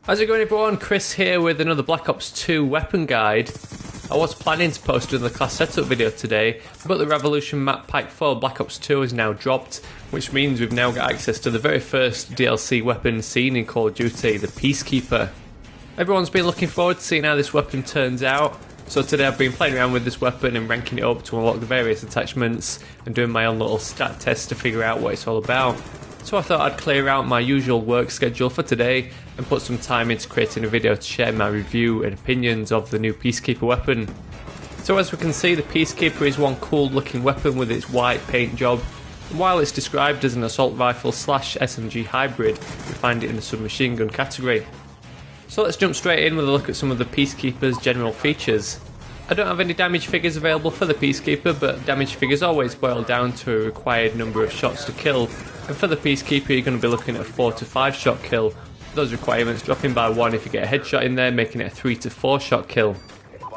How's it going everyone? Chris here with another Black Ops 2 weapon guide. I was planning to post another class setup video today, but the Revolution map Pack 4 Black Ops 2 has now dropped, which means we've now got access to the very first DLC weapon seen in Call of Duty, the Peacekeeper. Everyone's been looking forward to seeing how this weapon turns out, so today I've been playing around with this weapon and ranking it up to unlock the various attachments and doing my own little stat test to figure out what it's all about. So I thought I'd clear out my usual work schedule for today and put some time into creating a video to share my review and opinions of the new Peacekeeper weapon. So as we can see, the Peacekeeper is one cool looking weapon with its white paint job, and while it's described as an assault rifle slash SMG hybrid, we find it in the submachine gun category. So let's jump straight in with a look at some of the Peacekeeper's general features. I don't have any damage figures available for the Peacekeeper, but damage figures always boil down to a required number of shots to kill, and for the Peacekeeper you're going to be looking at a 4 to 5 shot kill, those requirements dropping by 1 if you get a headshot in there, making it a 3 to 4 shot kill.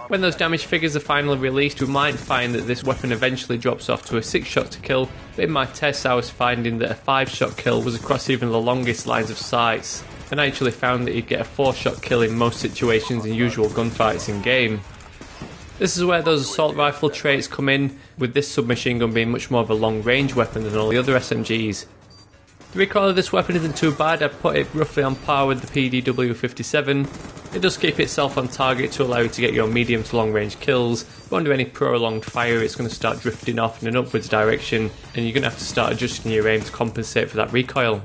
When those damage figures are finally released, we might find that this weapon eventually drops off to a 6 shot to kill, but in my tests I was finding that a 5 shot kill was across even the longest lines of sights, and I actually found that you'd get a 4 shot kill in most situations in usual gunfights in game. This is where those assault rifle traits come in, with this submachine gun being much more of a long range weapon than all the other SMGs. The recoil of this weapon isn't too bad. I'd put it roughly on par with the PDW57. It does keep itself on target to allow you to get your medium to long range kills, but under any prolonged fire it's going to start drifting off in an upwards direction, and you're going to have to start adjusting your aim to compensate for that recoil.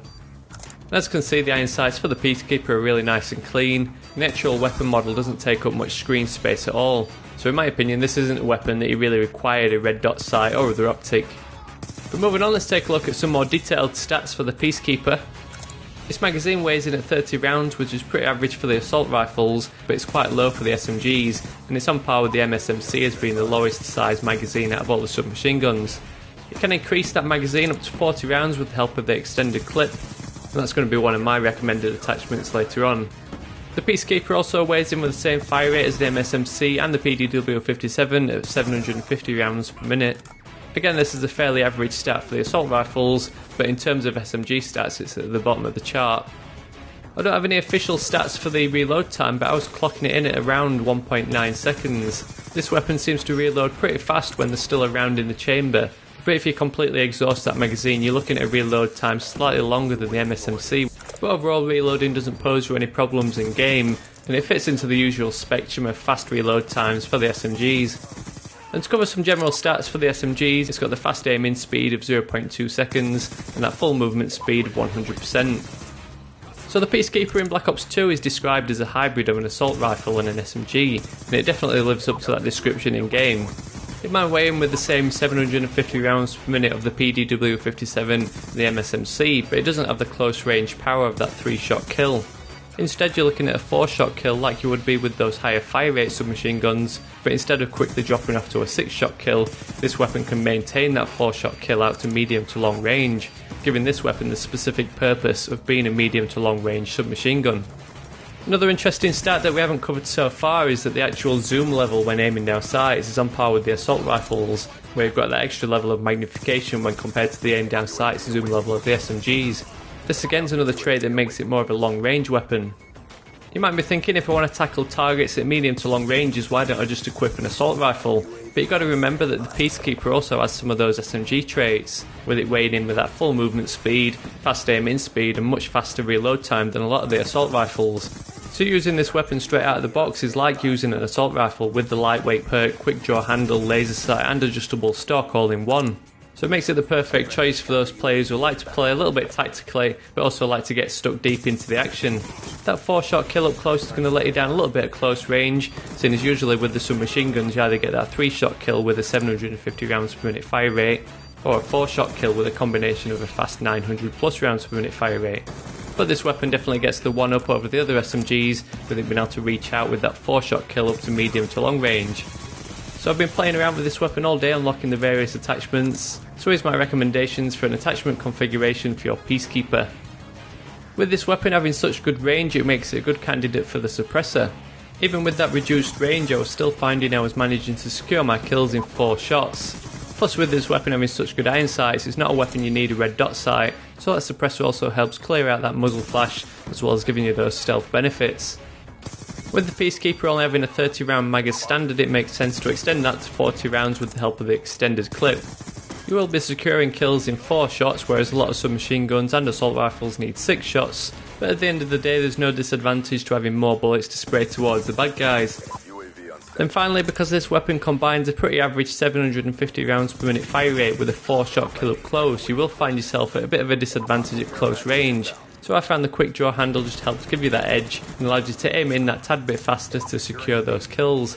As you can see, the iron sights for the Peacekeeper are really nice and clean, and the actual weapon model doesn't take up much screen space at all, so in my opinion this isn't a weapon that you really required a red dot sight or other optic. But moving on, let's take a look at some more detailed stats for the Peacekeeper. This magazine weighs in at 30 rounds, which is pretty average for the assault rifles, but it's quite low for the SMGs, and it's on par with the MSMC as being the lowest size magazine out of all the submachine guns. You can increase that magazine up to 40 rounds with the help of the extended clip, and that's going to be one of my recommended attachments later on. The Peacekeeper also weighs in with the same fire rate as the MSMC and the PDW57 at 750 rounds per minute. Again, this is a fairly average stat for the assault rifles, but in terms of SMG stats it's at the bottom of the chart. I don't have any official stats for the reload time, but I was clocking it in at around 1.9 seconds. This weapon seems to reload pretty fast when they're still around in the chamber, but if you completely exhaust that magazine you're looking at a reload time slightly longer than the MSMC. But overall reloading doesn't pose you any problems in game, and it fits into the usual spectrum of fast reload times for the SMGs. And to cover some general stats for the SMGs, it's got the fast aiming speed of 0.2 seconds and that full movement speed of 100%. So the Peacekeeper in Black Ops 2 is described as a hybrid of an assault rifle and an SMG, and it definitely lives up to that description in game. It might weigh in with the same 750 rounds per minute of the PDW57 and the MSMC, but it doesn't have the close range power of that 3 shot kill. Instead you're looking at a 4 shot kill like you would be with those higher fire rate submachine guns, but instead of quickly dropping off to a 6 shot kill, this weapon can maintain that 4 shot kill out to medium to long range, giving this weapon the specific purpose of being a medium to long range submachine gun. Another interesting stat that we haven't covered so far is that the actual zoom level when aiming down sights is on par with the assault rifles, where you've got that extra level of magnification when compared to the aim down sights zoom level of the SMGs. This again is another trait that makes it more of a long range weapon. You might be thinking, if I want to tackle targets at medium to long ranges, why don't I just equip an assault rifle? But you've got to remember that the Peacekeeper also has some of those SMG traits, with it weighing in with that full movement speed, fast aiming speed and much faster reload time than a lot of the assault rifles. So using this weapon straight out of the box is like using an assault rifle with the lightweight perk, quick draw handle, laser sight and adjustable stock all in one. So it makes it the perfect choice for those players who like to play a little bit tactically but also like to get stuck deep into the action. That 4 shot kill up close is going to let you down a little bit at close range, seeing as usually with the submachine guns you either get that 3 shot kill with a 750 rounds per minute fire rate, or a 4 shot kill with a combination of a fast 900 plus rounds per minute fire rate. But this weapon definitely gets the one up over the other SMGs, with it being able to reach out with that 4 shot kill up to medium to long range. So I've been playing around with this weapon all day, unlocking the various attachments, so here's my recommendations for an attachment configuration for your Peacekeeper. With this weapon having such good range, it makes it a good candidate for the suppressor. Even with that reduced range I was still finding I was managing to secure my kills in 4 shots. Plus with this weapon having such good iron sights, it's not a weapon you need a red dot sight, so that suppressor also helps clear out that muzzle flash as well as giving you those stealth benefits. With the Peacekeeper only having a 30 round mag as standard, it makes sense to extend that to 40 rounds with the help of the extended clip. You will be securing kills in 4 shots, whereas a lot of submachine guns and assault rifles need 6 shots, but at the end of the day there's no disadvantage to having more bullets to spray towards the bad guys. Then finally, because this weapon combines a pretty average 750 rounds per minute fire rate with a 4-shot kill up close, you will find yourself at a bit of a disadvantage at close range. So I found the quick draw handle just helps give you that edge and allows you to aim in that tad bit faster to secure those kills.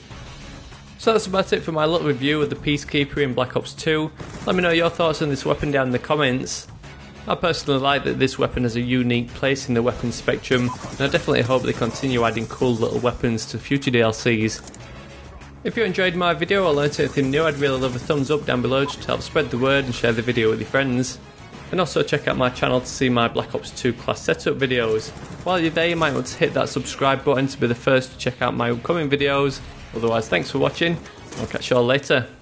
So that's about it for my little review of the Peacekeeper in Black Ops 2. Let me know your thoughts on this weapon down in the comments. I personally like that this weapon has a unique place in the weapons spectrum, and I definitely hope they continue adding cool little weapons to future DLCs. If you enjoyed my video or learnt anything new, I'd really love a thumbs up down below just to help spread the word and share the video with your friends. And also check out my channel to see my Black Ops 2 class setup videos. While you're there, you might want to hit that subscribe button to be the first to check out my upcoming videos. Otherwise, thanks for watching, I'll catch you all later.